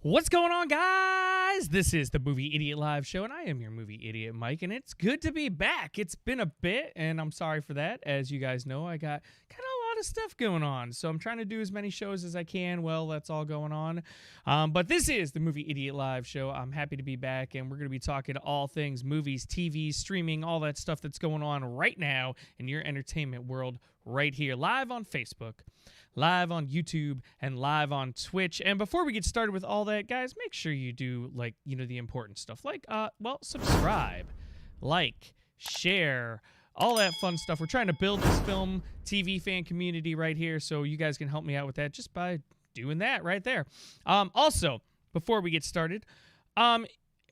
What's going on, guys? This is the Movie Idiot Live Show, and I am your movie idiot, Mike, and it's good to be back. It's been a bit, and I'm sorry for that. As you guys know, I got kind of a lot of stuff going on, so I'm trying to do as many shows as I can while that's all going on. But this is the Movie Idiot Live Show. I'm happy to be back, and we're going to be talking all things movies, TV, streaming, all that stuff that's going on right now in your entertainment world right here, live on Facebook, live on YouTube, and live on Twitch. And before we get started with all that, guys, make sure you do, the important stuff. Subscribe, like, share, all that fun stuff. We're trying to build this film TV fan community right here, so you guys can help me out with that just by doing that right there. Also, before we get started,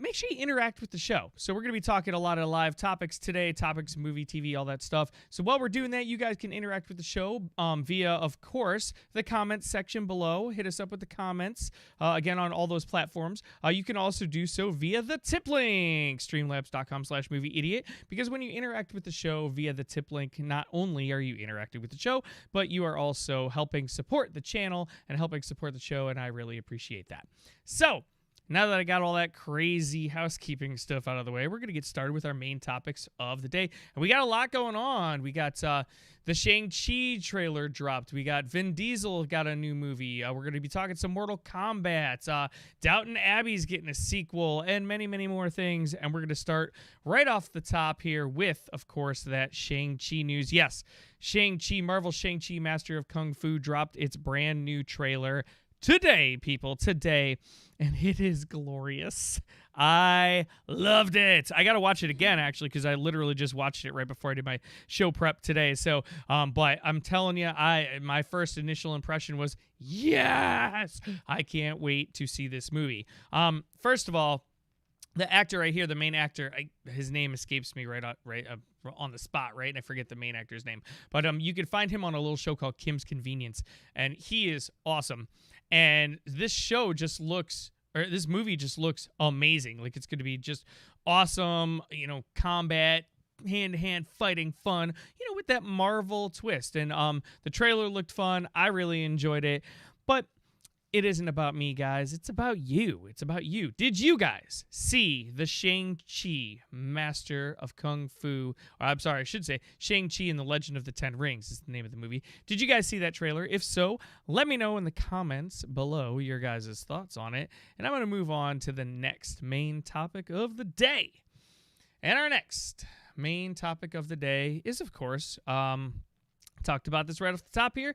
make sure you interact with the show. So we're going to be talking a lot of live topics today, topics, movie, TV, all that stuff. So while we're doing that, you guys can interact with the show via, of course, the comments section below. Hit us up with the comments, again, on all those platforms. You can also do so via the tip link, streamlabs.com/movieidiot, because when you interact with the show via the tip link, not only are you interacting with the show, but you are also helping support the channel and helping support the show, and I really appreciate that. So, now that I got all that crazy housekeeping stuff out of the way, we're going to get started with our main topics of the day. And we got a lot going on. We got the Shang Chi trailer dropped. We got Vin Diesel got a new movie. We're going to be talking some Mortal Kombat. Downton Abbey's getting a sequel and many, many more things. And we're going to start right off the top here with, of course, that Shang Chi news. Yes, Shang Chi, Marvel Shang Chi, Master of Kung Fu dropped its brand new trailer today, people, today, and it is glorious. I loved it. I got to watch it again, actually, because I literally just watched it right before I did my show prep today. So, but I'm telling you, my first initial impression was, yes, I can't wait to see this movie. First of all, the actor right here, the main actor, his name escapes me right on the spot, right? And I forget the main actor's name. But you can find him on a little show called Kim's Convenience, and he is awesome. And this movie just looks amazing. Like, it's going to be just awesome, combat, hand-to-hand fighting fun, with that Marvel twist. And the trailer looked fun. I really enjoyed it. But it isn't about me, guys. It's about you. It's about you. Did you guys see the Shang-Chi, Master of Kung Fu? I should say Shang-Chi and the Legend of the Ten Rings is the name of the movie. Did you guys see that trailer? If so, let me know in the comments below your guys' thoughts on it. And I'm going to move on to the next main topic of the day. And our next main topic of the day is, of course, talked about this right off the top here,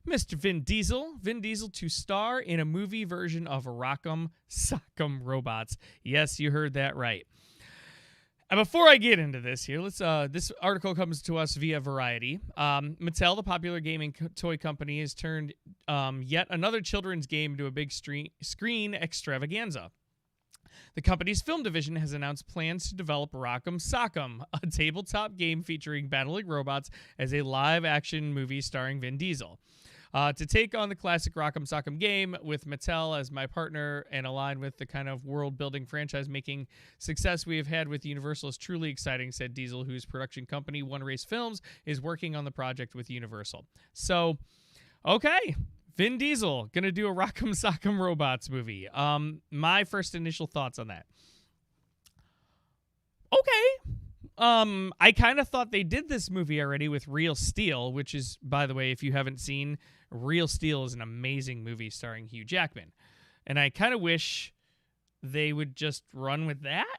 Mr. Vin Diesel. Vin Diesel to star in a movie version of Rock'em Sock'em Robots. Yes, you heard that right. And before I get into this here, this article comes to us via Variety. Mattel, the popular gaming toy company, has turned yet another children's game into a big screen extravaganza. The company's film division has announced plans to develop Rock'em Sock'em, a tabletop game featuring battling robots, as a live-action movie starring Vin Diesel. To take on the classic Rock'em Sock'em game with Mattel as my partner and align with the kind of world-building franchise-making success we have had with Universal is truly exciting, said Diesel, whose production company, One Race Films, is working on the project with Universal. So, okay, Vin Diesel going to do a Rock'em Sock'em Robots movie. My first initial thoughts on that. Okay. I kind of thought they did this movie already with Real Steel, which is, by the way, if you haven't seen, Real Steel is an amazing movie starring Hugh Jackman. And I kind of wish they would just run with that.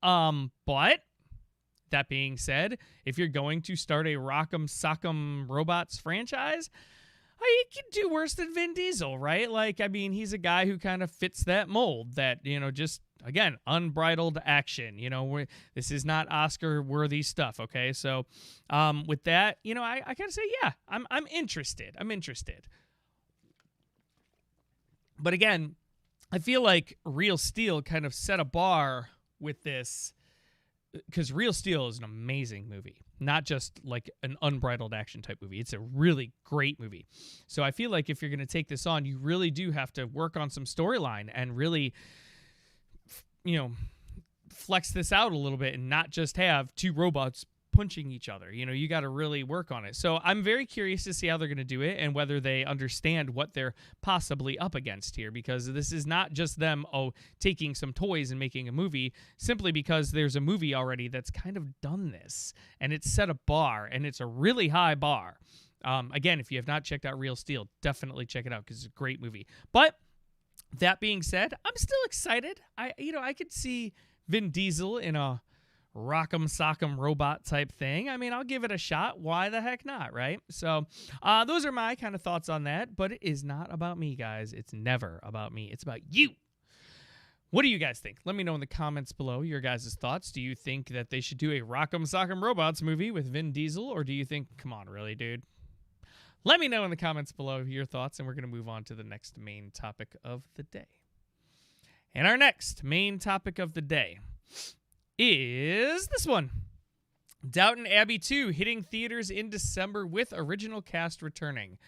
But that being said, if you're going to start a Rock'em Sock'em Robots franchise, you can do worse than Vin Diesel, right? He's a guy who kind of fits that mold that, just, again, unbridled action. This is not Oscar-worthy stuff, okay? So with that, I gotta say, yeah, I'm interested. I'm interested. But again, I feel like Real Steel kind of set a bar with this, because Real Steel is an amazing movie, not just like an unbridled action type movie. It's a really great movie. So I feel like if you're going to take this on, you really do have to work on some storyline and really, flex this out a little bit and not just have two robots punching each other. You got to really work on it. So I'm very curious to see how they're going to do it and whether they understand what they're possibly up against here, because this is not just them taking some toys and making a movie simply because there's a movie already that's kind of done this, and it's set a bar, and it's a really high bar. Again, if you have not checked out Real Steel, definitely check it out because it's a great movie. But that being said, I'm still excited. I could see Vin Diesel in a rock'em sock'em robot type thing. I mean, I'll give it a shot. Why the heck not, right? So those are my kind of thoughts on that, but it is not about me, guys. It's never about me. It's about you. What do you guys think? Let me know in the comments below your guys' thoughts. Do you think that they should do a rock'em sock'em robots movie with Vin Diesel, or do you think, come on, really, dude? Let me know in the comments below your thoughts, and we're going to move on to the next main topic of the day. And our next main topic of the day is this one. Downton Abbey 2 hitting theaters in December with original cast returning.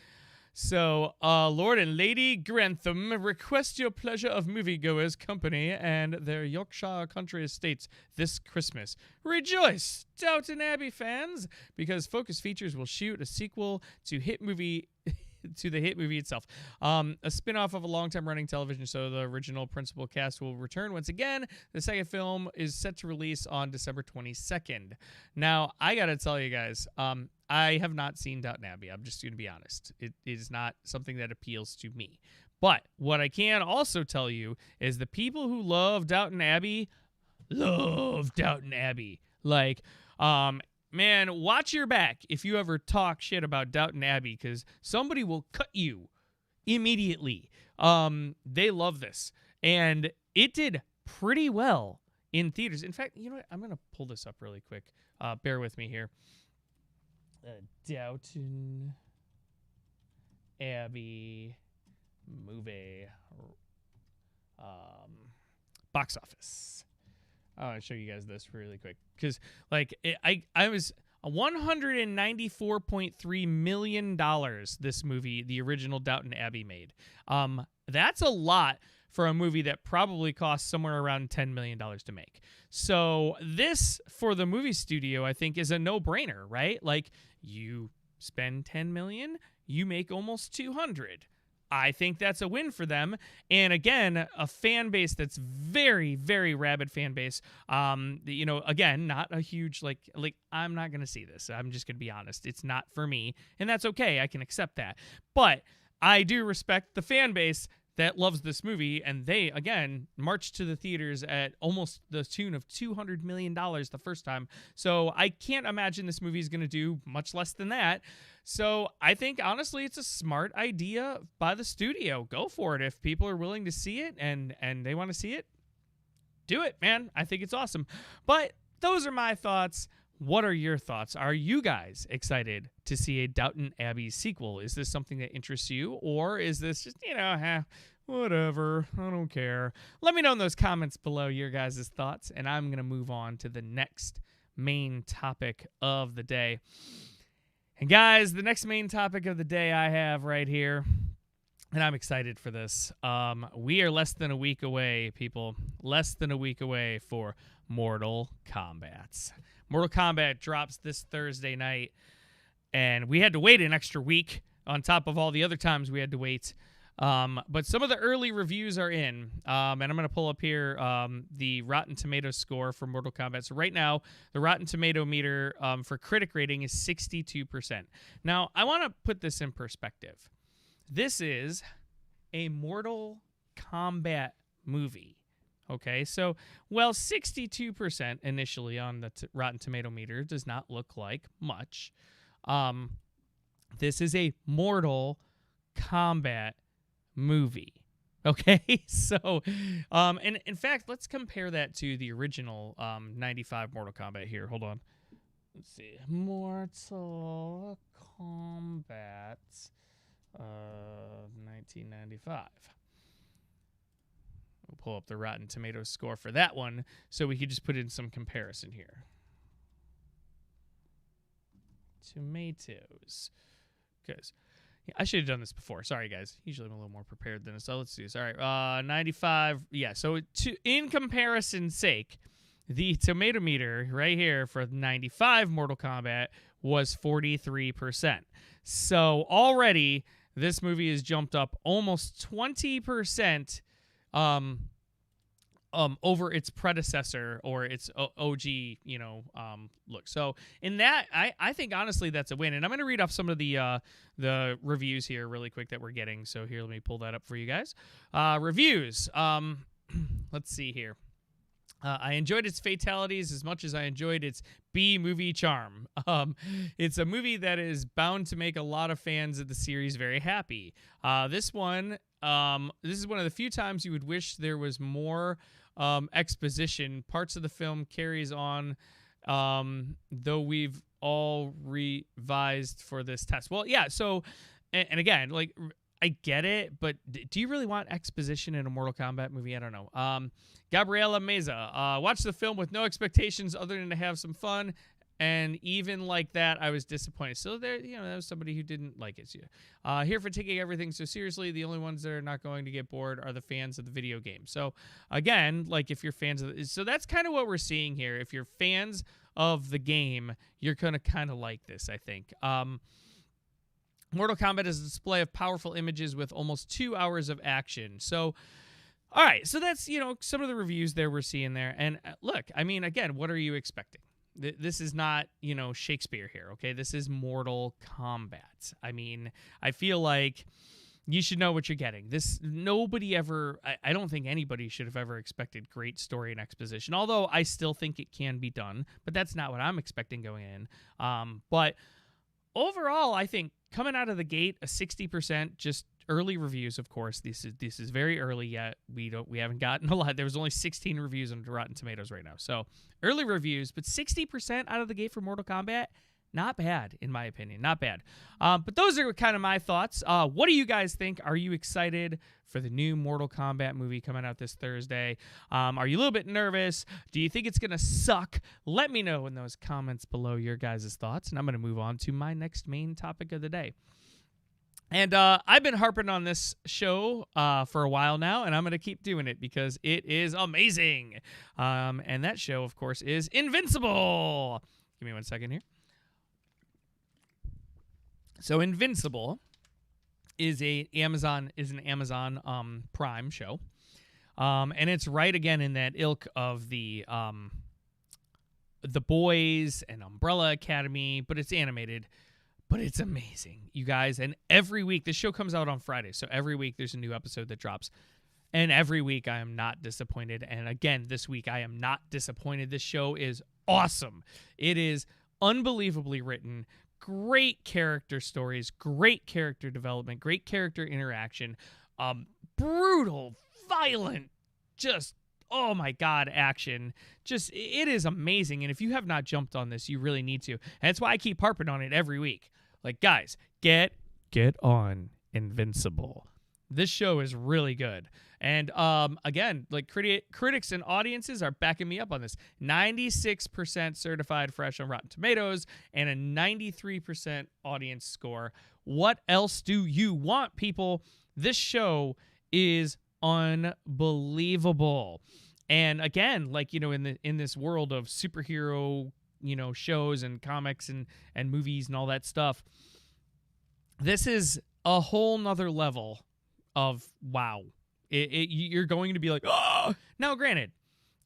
So, Lord and Lady Grantham request your pleasure of moviegoers' company and their Yorkshire country estates this Christmas. Rejoice, Downton Abbey fans, because Focus Features will shoot a sequel to the hit movie itself. A spin-off of a long-time running television show. The original principal cast will return once again. The second film is set to release on December 22nd. Now, I gotta tell you guys, I have not seen Downton Abbey. I'm just gonna be honest. It is not something that appeals to me. But what I can also tell you is the people who love Downton Abbey love Downton Abbey. Like, man, watch your back if you ever talk shit about Downton Abbey, because somebody will cut you immediately. They love this. And it did pretty well in theaters. In fact, you know what? I'm going to pull this up really quick. Bear with me here. Downton Abbey movie box office. I'll show you guys this really quick because, like, I was $194.3 million. This movie, the original Downton Abbey, made. That's a lot for a movie that probably cost somewhere around $10 million to make. So this, for the movie studio, I think is a no-brainer, right? Like, you spend $10 million, you make almost $200. I think that's a win for them. And again, a fan base that's very, very rabid fan base. Again, not a huge, like I'm not going to see this. I'm just going to be honest. It's not for me. And that's okay. I can accept that. But I do respect the fan base that loves this movie. And they, again, marched to the theaters at almost the tune of $200 million the first time. So I can't imagine this movie is going to do much less than that. So I think, honestly, it's a smart idea by the studio. Go for it. If people are willing to see it and they want to see it, do it, man. I think it's awesome. But those are my thoughts. What are your thoughts? Are you guys excited to see a Downton Abbey sequel? Is this something that interests you? Or is this just, whatever, I don't care. Let me know in those comments below your guys' thoughts. And I'm going to move on to the next main topic of the day. And guys, the next main topic of the day I have right here, and I'm excited for this. We are less than a week away, people. Less than a week away for Mortal Kombat. Mortal Kombat drops this Thursday night, and we had to wait an extra week on top of all the other times we had to wait. But some of the early reviews are in, and I'm going to pull up here the Rotten Tomatoes score for Mortal Kombat. So right now, the Rotten Tomato meter for critic rating is 62%. Now, I want to put this in perspective. This is a Mortal Kombat movie. Okay, so, 62% initially on the Rotten Tomato meter does not look like much. This is a Mortal Kombat movie. Okay, so, and in fact, let's compare that to the original 95 Mortal Kombat here. Hold on. Let's see. Mortal Kombat 1995. We'll pull up the Rotten Tomatoes score for that one so we could just put in some comparison here. Tomatoes. Because I should have done this before. Sorry, guys. Usually I'm a little more prepared than this. So let's do this. All right. 95. Yeah, so in comparison's sake, The tomato meter right here for 95 Mortal Kombat was 43%. So already this movie has jumped up almost 20% over its predecessor or its OG, look. So in that, I think honestly that's a win. And I'm going to read off some of the reviews here really quick that we're getting. So here, let me pull that up for you guys. Reviews. Let's see here. I enjoyed its fatalities as much as I enjoyed its B-movie charm. It's a movie that is bound to make a lot of fans of the series very happy. This is one of the few times you would wish there was more exposition. Parts of the film carries on, though we've all revised for this test. Well, yeah, so, and again, like, I get it, but do you really want exposition in a Mortal Kombat movie? I don't know. Gabriela Meza, watched the film with no expectations other than to have some fun, and even like that, I was disappointed. So there, that was somebody who didn't like it. So, here for taking everything so seriously. The only ones that are not going to get bored are the fans of the video game. So again, like if you're fans of so that's kind of what we're seeing here. If you're fans of the game, you're gonna kind of like this, I think. Mortal Kombat is a display of powerful images with almost 2 hours of action. So, all right. So that's, some of the reviews there we're seeing there. And look, I mean, again, what are you expecting? This is not, Shakespeare here, okay? This is Mortal Kombat. I mean, I feel like you should know what you're getting. I don't think anybody should have ever expected great story and exposition, although I still think it can be done, but that's not what I'm expecting going in. But overall, I think coming out of the gate, a 60%, just early reviews, of course. This is very early yet. We haven't gotten a lot. There was only 16 reviews on Rotten Tomatoes right now. So early reviews, but 60% out of the gate for Mortal Kombat, not bad, in my opinion. Not bad. But those are kind of my thoughts. What do you guys think? Are you excited for the new Mortal Kombat movie coming out this Thursday? Are you a little bit nervous? Do you think it's going to suck? Let me know in those comments below your guys' thoughts, and I'm going to move on to my next main topic of the day. And I've been harping on this show for a while now, and I'm going to keep doing it because it is amazing. And that show, of course, is Invincible. Give me 1 second here. So Invincible is an Amazon Prime show, and it's right again in that ilk of the Boys and Umbrella Academy, but it's animated, but it's amazing, you guys. And every week, this show comes out on Friday, so every week there's a new episode that drops, and every week I am not disappointed. And again, this week I am not disappointed. This show is awesome. It is unbelievably written. Great character stories, great character development, great character interaction, brutal, violent, just, oh my God, action. Just, it is amazing. And if you have not jumped on this, you really need to. And that's why I keep harping on it every week. Like, guys, get on Invincible. This show is really good. And again, like critics and audiences are backing me up on this. 96% certified fresh on Rotten Tomatoes and a 93% audience score. What else do you want, people? This show is unbelievable. And again, like, in this world of superhero, shows and comics and movies and all that stuff, this is a whole nother level of wow. You're going to be like, oh! Now, granted,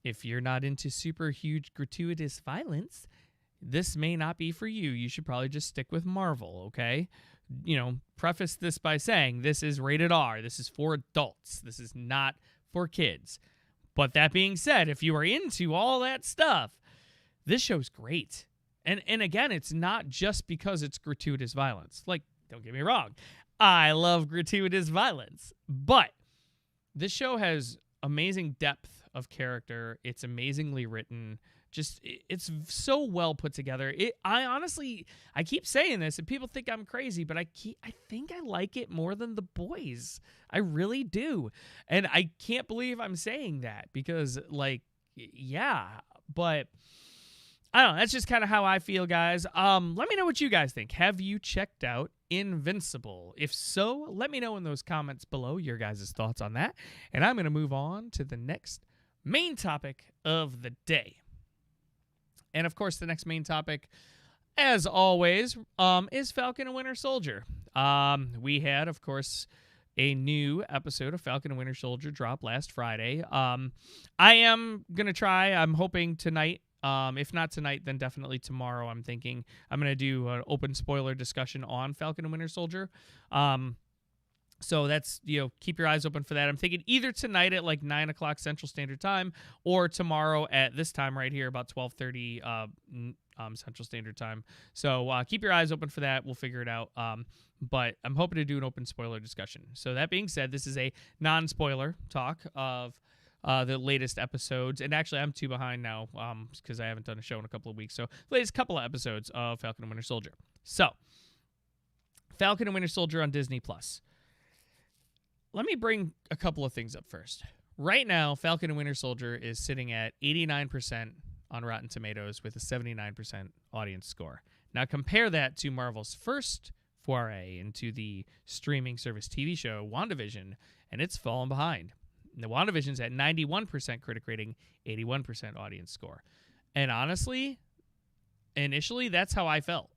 if you're not into super huge gratuitous violence, this may not be for you. You should probably just stick with Marvel, okay? Preface this by saying this is rated R. This is for adults. This is not for kids. But that being said, if you are into all that stuff, this show's great. And again, it's not just because it's gratuitous violence. Like, don't get me wrong. I love gratuitous violence. But this show has amazing depth of character. It's amazingly written. Just, it's so well put together. I keep saying this, and people think I'm crazy, but I think I like it more than The Boys. I really do. And I can't believe I'm saying that because, like, yeah, but I don't know. That's just kind of how I feel, guys. Let me know what you guys think. Have you checked out Invincible? If so, let me know in those comments below your guys' thoughts on that. And I'm going to move on to the next main topic of the day. And of course, the next main topic, as always, is Falcon and Winter Soldier. We had, of course, a new episode of Falcon and Winter Soldier drop last Friday. I am going to try, I'm hoping tonight, if not tonight, then definitely tomorrow. I'm thinking I'm going to do an open spoiler discussion on Falcon and Winter Soldier. So that's, keep your eyes open for that. I'm thinking either tonight at like 9 o'clock Central Standard Time or tomorrow at this time right here, about 12:30 Central Standard Time. So keep your eyes open for that. We'll figure it out. But I'm hoping to do an open spoiler discussion. So that being said, this is a non-spoiler talk of the latest episodes. And actually, I'm 2 behind now because I haven't done a show in a couple of weeks. So the latest couple of episodes of Falcon and Winter Soldier. So Falcon and Winter Soldier on Disney+. Let me bring a couple of things up first. Right now, Falcon and Winter Soldier is sitting at 89% on Rotten Tomatoes with a 79% audience score. Now compare that to Marvel's first foray into the streaming service TV show WandaVision, and it's fallen behind. The WandaVision's at 91% critic rating, 81% audience score. And honestly, initially, that's how I felt.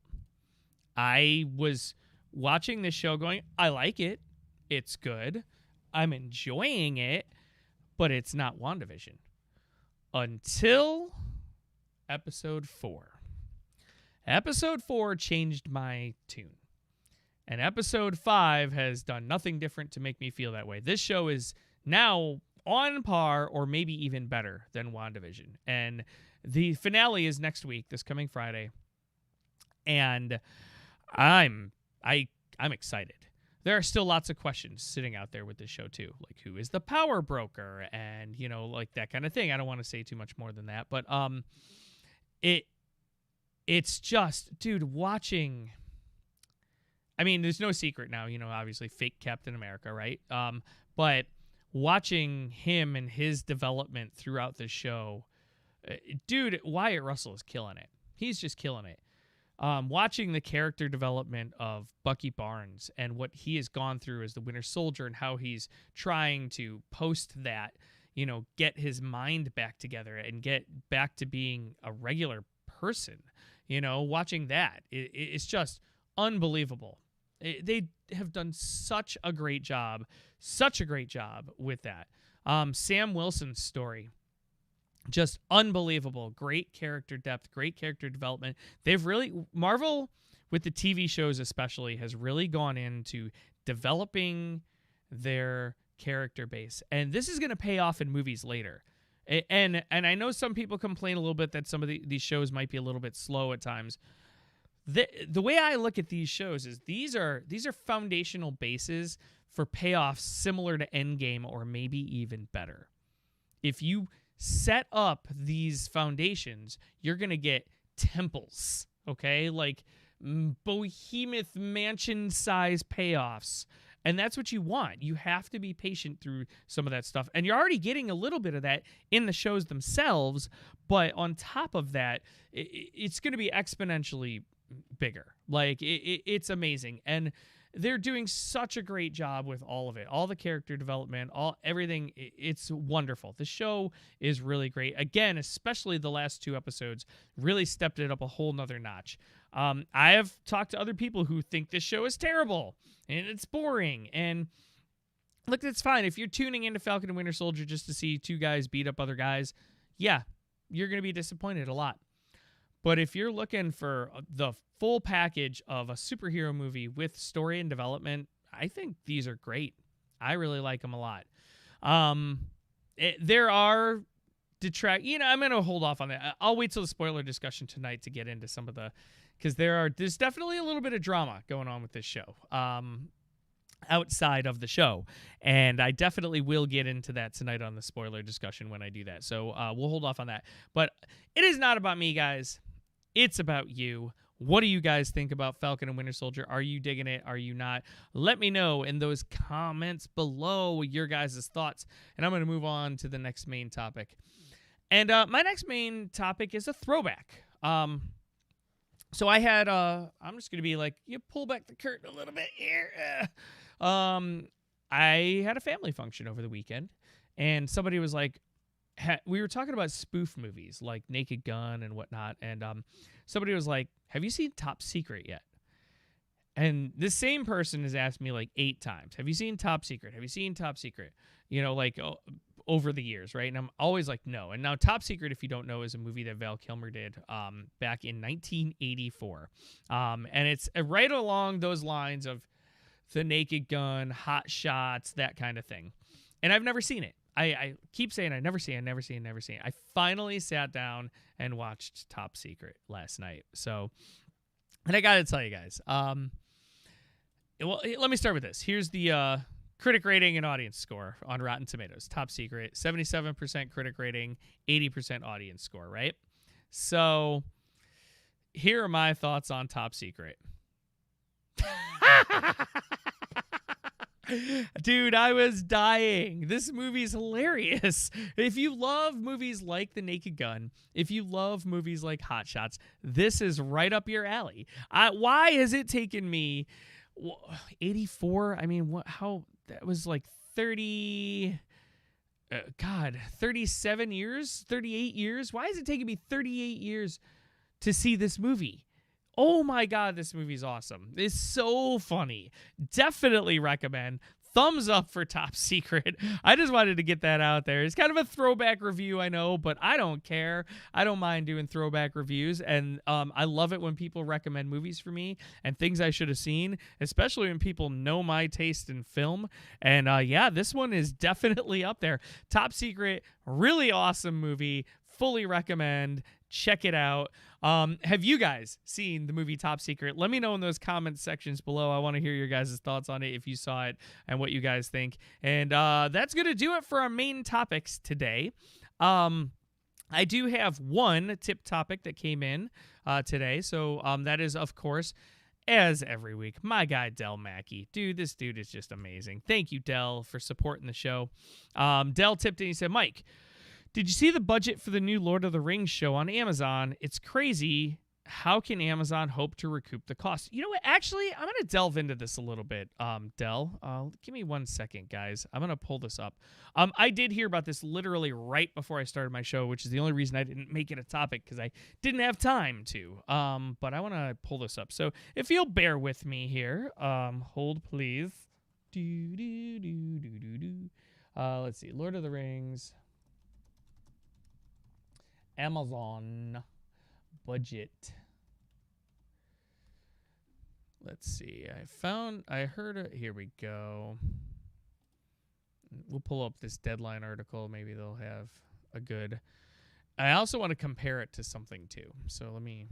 I was watching this show going, I like it. It's good. I'm enjoying it, but it's not WandaVision. Until episode 4. Episode 4 changed my tune. And episode 5 has done nothing different to make me feel that way. This show is now on par or maybe even better than WandaVision. And the finale is next week, this coming Friday. And I'm excited. There are still lots of questions sitting out there with this show too. Like, who is the power broker? And, like that kind of thing. I don't want to say too much more than that. But it's just, dude, watching. I mean, there's no secret now, obviously fake Captain America, right? But watching him and his development throughout the show, dude, Wyatt Russell is killing it. He's just killing it. Watching the character development of Bucky Barnes and what he has gone through as the Winter Soldier and how he's trying to post that, get his mind back together and get back to being a regular person, watching that, it's just unbelievable. They have done such a great job with that. Sam Wilson's story, just unbelievable. Great character depth, great character development. Marvel, with the TV shows especially, has really gone into developing their character base. And this is going to pay off in movies later. And I know some people complain a little bit that some of these shows might be a little bit slow at times. The way I look at these shows is these are foundational bases for payoffs similar to Endgame or maybe even better. If you set up these foundations, you're going to get temples, okay? Like behemoth mansion-size payoffs. And that's what you want. You have to be patient through some of that stuff. And you're already getting a little bit of that in the shows themselves, but on top of that, it's going to be exponentially bigger. Like, it's amazing. And they're doing such a great job with all of it. All the character development, everything. It's wonderful. The show is really great. Again, especially the last 2 episodes really stepped it up a whole nother notch. I have talked to other people who think this show is terrible and it's boring. And look, that's fine. If you're tuning into Falcon and Winter Soldier just to see 2 guys beat up other guys, yeah, you're going to be disappointed a lot. But if you're looking for the full package of a superhero movie with story and development, I think these are great. I really like them a lot. There are I'm going to hold off on that. I'll wait till the spoiler discussion tonight to get into some of because there's definitely a little bit of drama going on with this show outside of the show. And I definitely will get into that tonight on the spoiler discussion when I do that. So we'll hold off on that. But it is not about me, guys. It's about you. What do you guys think about Falcon and Winter Soldier? Are you digging it? Are you not? Let me know in those comments below your guys' thoughts. And I'm going to move on to the next main topic. And my next main topic is a throwback. So I had, I'm just going to be like, you pull back the curtain a little bit here. I had a family function over the weekend. And somebody was like, we were talking about spoof movies like Naked Gun and whatnot, and somebody was like, "Have you seen Top Secret yet?" And this same person has asked me like 8 times, "Have you seen Top Secret? Have you seen Top Secret?" Like over the years, right? And I'm always like, no. And now Top Secret, if you don't know, is a movie that Val Kilmer did back in 1984. And it's right along those lines of The Naked Gun, Hot Shots, that kind of thing. And I've never seen it. I keep saying I never seen it. I finally sat down and watched Top Secret last night. So, and I got to tell you guys, well, let me start with this. Here's the critic rating and audience score on Rotten Tomatoes. Top Secret, 77% critic rating, 80% audience score, right? So, here are my thoughts on Top Secret. Dude, I was dying. This movie's hilarious. If you love movies like The Naked Gun, if you love movies like Hot Shots, this is right up your alley. Why has it taken me 84? I mean, how that was like 37 years, 38 years. Why is it taking me 38 years to see this movie? Oh my God, this movie's awesome. It's so funny. Definitely recommend. Thumbs up for Top Secret. I just wanted to get that out there. It's kind of a throwback review, I know, but I don't care. I don't mind doing throwback reviews, and I love it when people recommend movies for me and things I should have seen, especially when people know my taste in film. And yeah, this one is definitely up there. Top Secret, really awesome movie. Fully recommend. Check it out. Have you guys seen the movie Top Secret? Let me know in those comment sections below. I want to hear your guys' thoughts on it if you saw it and what you guys think. And that's going to do it for our main topics today. I do have one tip topic that came in today. So that is, of course, as every week, my guy Del Mackey. Dude, this dude is just amazing. Thank you, Del, for supporting the show. Del tipped in. He said, "Mike, did you see the budget for the new Lord of the Rings show on Amazon? It's crazy. How can Amazon hope to recoup the cost?" You know what? Actually, I'm going to delve into this a little bit, Del. Give me 1 second, guys. I'm going to pull this up. I did hear about this literally right before I started my show, which is the only reason I didn't make it a topic, because I didn't have time to. But I want to pull this up. So if you'll bear with me here, hold, please. Let's see. Lord of the Rings. Amazon budget. Let's see. I heard it. Here we go. We'll pull up this Deadline article. Maybe they'll have a good. I also want to compare it to something too. So let me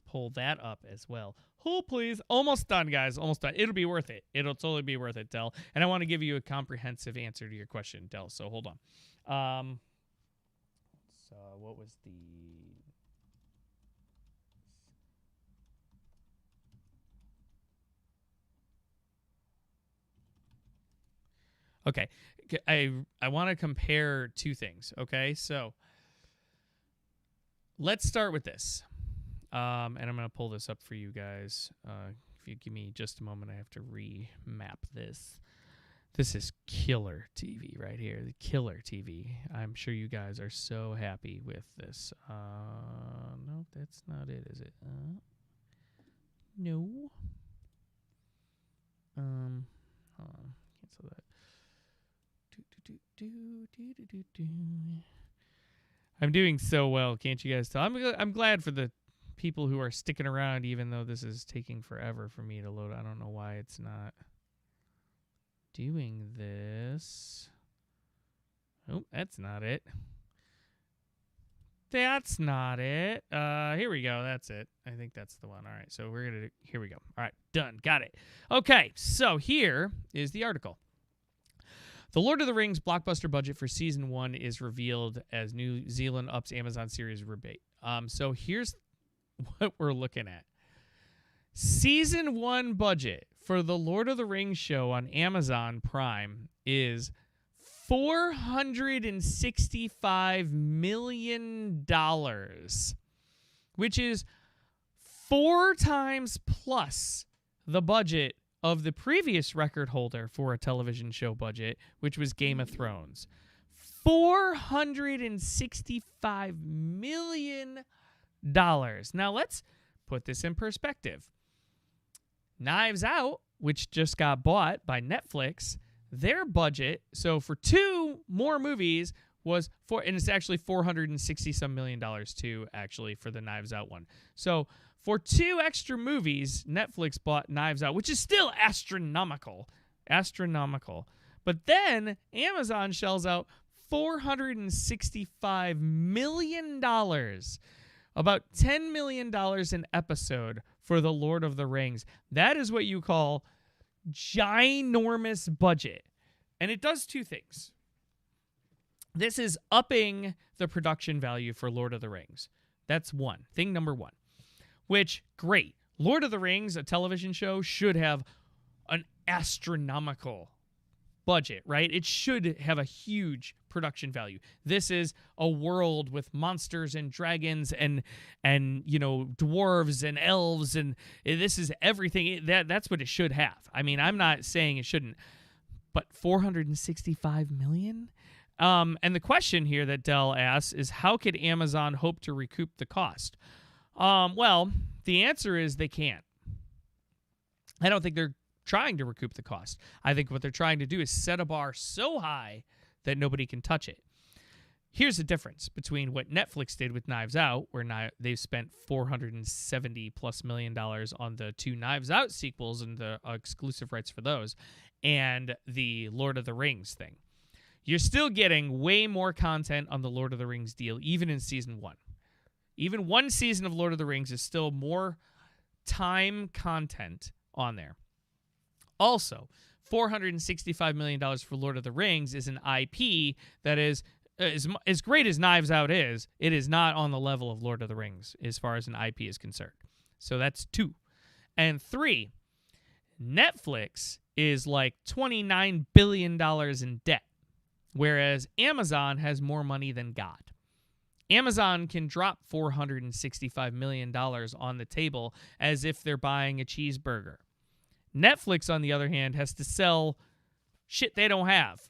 pull that up as well. Hold, please. Almost done, guys. Almost done. It'll be worth it. It'll totally be worth it, Del. And I want to give you a comprehensive answer to your question, Del. So hold on. What was the... Okay, I want to compare two things, okay? So let's start with this. And I'm going to pull this up for you guys. If you give me just a moment, I have to remap this. This is killer TV right here. The killer TV. I'm sure you guys are so happy with this. No, that's not it, is it? No. Hold on. Cancel that. I'm doing so well, can't you guys tell? I'm glad for the people who are sticking around, even though this is taking forever for me to load. I don't know why it's not doing this. Oh, that's not it. That's not it. Here we go. That's it. I think that's the one. All right, so here we go. All right, done. Got it. Okay, so here is the article. The Lord of the Rings blockbuster budget for season 1 is revealed as New Zealand ups Amazon series rebate. So here's what we're looking at. Season 1 budget for the Lord of the Rings show on Amazon Prime is $465 million, which is 4 times plus the budget of the previous record holder for a television show budget, which was Game of Thrones. $465 million. Now, let's put this in perspective. Knives Out, which just got bought by Netflix, their budget, so for 2 more movies, was and it's actually $460-some million too, actually, for the Knives Out one. So for 2 extra movies, Netflix bought Knives Out, which is still astronomical. But then Amazon shells out $465 million, about $10 million an episode for The Lord of the Rings. That is what you call ginormous budget. And it does 2 things. This is upping the production value for Lord of the Rings. That's one. Thing number 1. Which, great. Lord of the Rings, a television show, should have an astronomical budget, right? It should have a huge production value. This is a world with monsters and dragons and dwarves and elves, and this is everything. That's what it should have. I mean, I'm not saying it shouldn't, but $465 million? And the question here that Dell asks is, how could Amazon hope to recoup the cost? Well, the answer is they can't. I don't think they're trying to recoup the cost. I think what they're trying to do is set a bar so high that nobody can touch it. Here's the difference between what Netflix did with Knives Out, where they've spent $470+ million on the 2 Knives Out sequels and the exclusive rights for those, and the Lord of the Rings thing. You're still getting way more content on the Lord of the Rings deal, even in season 1. Even 1 season of Lord of the Rings is still more time content on there. Also, $465 million for Lord of the Rings is an IP that is as great as Knives Out is. It is not on the level of Lord of the Rings as far as an IP is concerned. So that's 2. And 3, Netflix is like $29 billion in debt, whereas Amazon has more money than God. Amazon can drop $465 million on the table as if they're buying a cheeseburger. Netflix, on the other hand, has to sell shit they don't have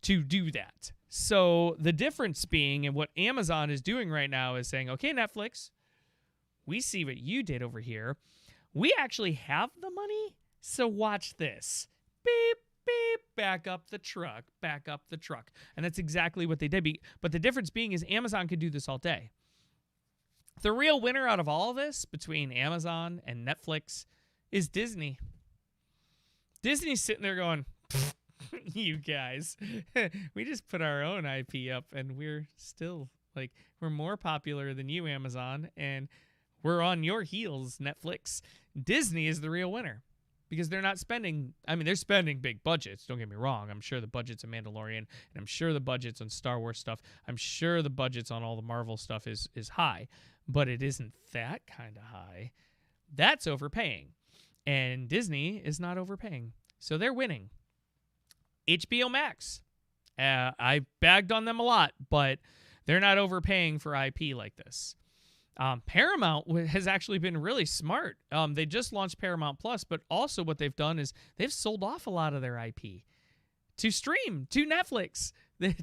to do that. So the difference being, and what Amazon is doing right now, is saying, okay, Netflix, we see what you did over here. We actually have the money, so watch this. Beep, beep, back up the truck. And that's exactly what they did. But the difference being is Amazon could do this all day. The real winner out of all of this, between Amazon and Netflix, is Disney. Disney's sitting there going, you guys, we just put our own IP up and we're still, we're more popular than you, Amazon, and we're on your heels, Netflix. Disney is the real winner because they're not spending, they're spending big budgets, don't get me wrong. I'm sure the budget's on Mandalorian, and I'm sure the budget's on Star Wars stuff. I'm sure the budget's on all the Marvel stuff is high, but it isn't that kind of high. That's overpaying. And Disney is not overpaying. So they're winning. HBO Max. I bagged on them a lot, but they're not overpaying for IP like this. Paramount has actually been really smart. They just launched Paramount Plus, but also what they've done is they've sold off a lot of their IP to stream, to Netflix,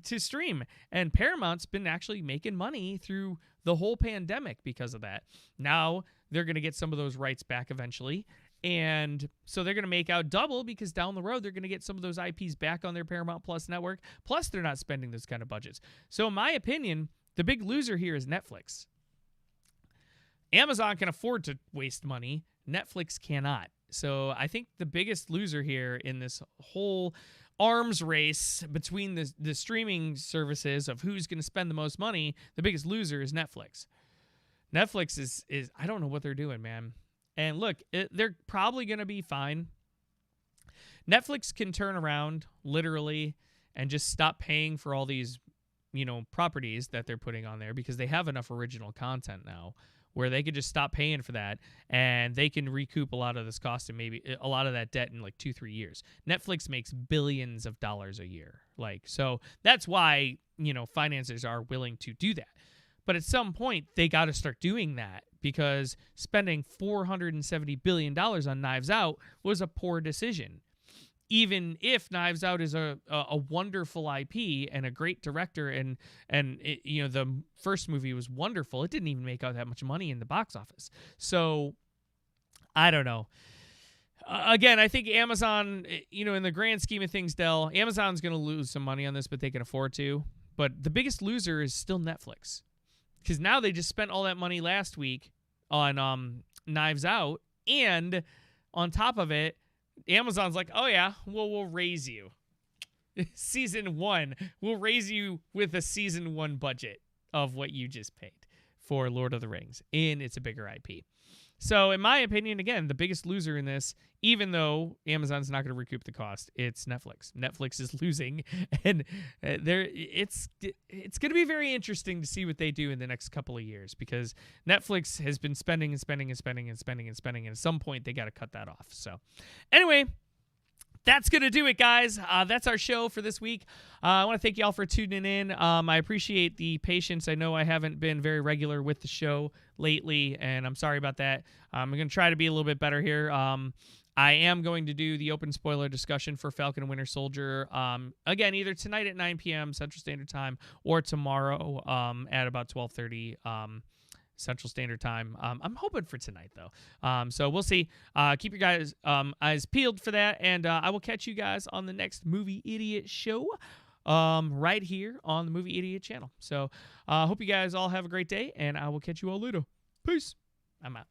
to stream. And Paramount's been actually making money through the whole pandemic because of that. Now they're going to get some of those rights back eventually. And so they're going to make out double because down the road, they're going to get some of those IPs back on their Paramount Plus network. Plus, they're not spending those kind of budgets. So in my opinion, the big loser here is Netflix. Amazon can afford to waste money. Netflix cannot. So I think the biggest loser here in this whole arms race between the streaming services of who's going to spend the most money, the biggest loser is Netflix. Netflix is I don't know what they're doing, man. And look, they're probably going to be fine. Netflix can turn around literally and just stop paying for all these, properties that they're putting on there because they have enough original content now where they could just stop paying for that and they can recoup a lot of this cost and maybe a lot of that debt in 2-3 years. Netflix makes billions of dollars a year. So that's why, financiers are willing to do that. But at some point, they got to start doing that because spending $470 billion on Knives Out was a poor decision. even if Knives Out is a wonderful IP and a great director, and it, the first movie was wonderful, it didn't even make out that much money in the box office. So I don't know. Again, I think Amazon, in the grand scheme of things, Dell, Amazon's going to lose some money on this, but they can afford to. But the biggest loser is still Netflix, because now they just spent all that money last week on Knives Out, and on top of it, Amazon's like, oh yeah, well, we'll raise you. Season 1, we'll raise you with a season 1 budget of what you just paid for Lord of the Rings, and it's a bigger IP. So in my opinion, again, the biggest loser in this, even though Amazon's not going to recoup the cost, it's Netflix. Netflix is losing, and it's going to be very interesting to see what they do in the next couple of years, because Netflix has been spending and spending and spending and spending and spending, and at some point they got to cut that off. So anyway, that's going to do it, guys. That's our show for this week. I want to thank y'all for tuning in. I appreciate the patience. I know I haven't been very regular with the show lately, and I'm sorry about that. I'm going to try to be a little bit better here. I am going to do the open spoiler discussion for Falcon and Winter Soldier, again, either tonight at 9 p.m. Central Standard Time or tomorrow at about 12:30 Central Standard Time. I'm hoping for tonight, though. So we'll see. Keep your guys' eyes peeled for that, and I will catch you guys on the next Movie Idiot show right here on the Movie Idiot channel. So hope you guys all have a great day, and I will catch you all later. Peace. I'm out.